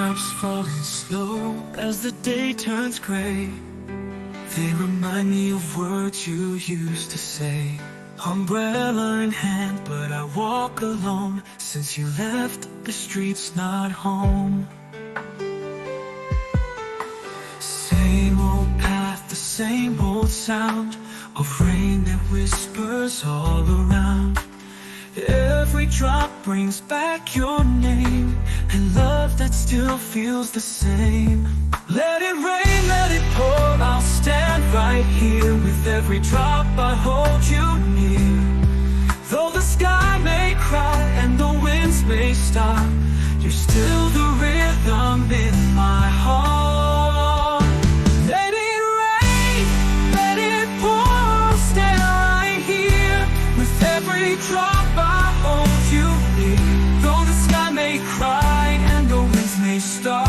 Raindrops falling slow as the day turns gray. They remind me of words you used to say. Umbrella in hand, but I walk alone. Since you left, the street's not home. Same old path, the same old sound of rain that whispers all around. Every drop brings back your name, and love that still feels the same. Let it rain, let it pour, I'll stand right here. With every drop I hold you near. Though the sky may cry and the winds may stop, you're still the rhythm in my heart. Let it rain, let it pour, I'll stand right here. With every drop I hold you near. Though the sky may cry and the winds may stop,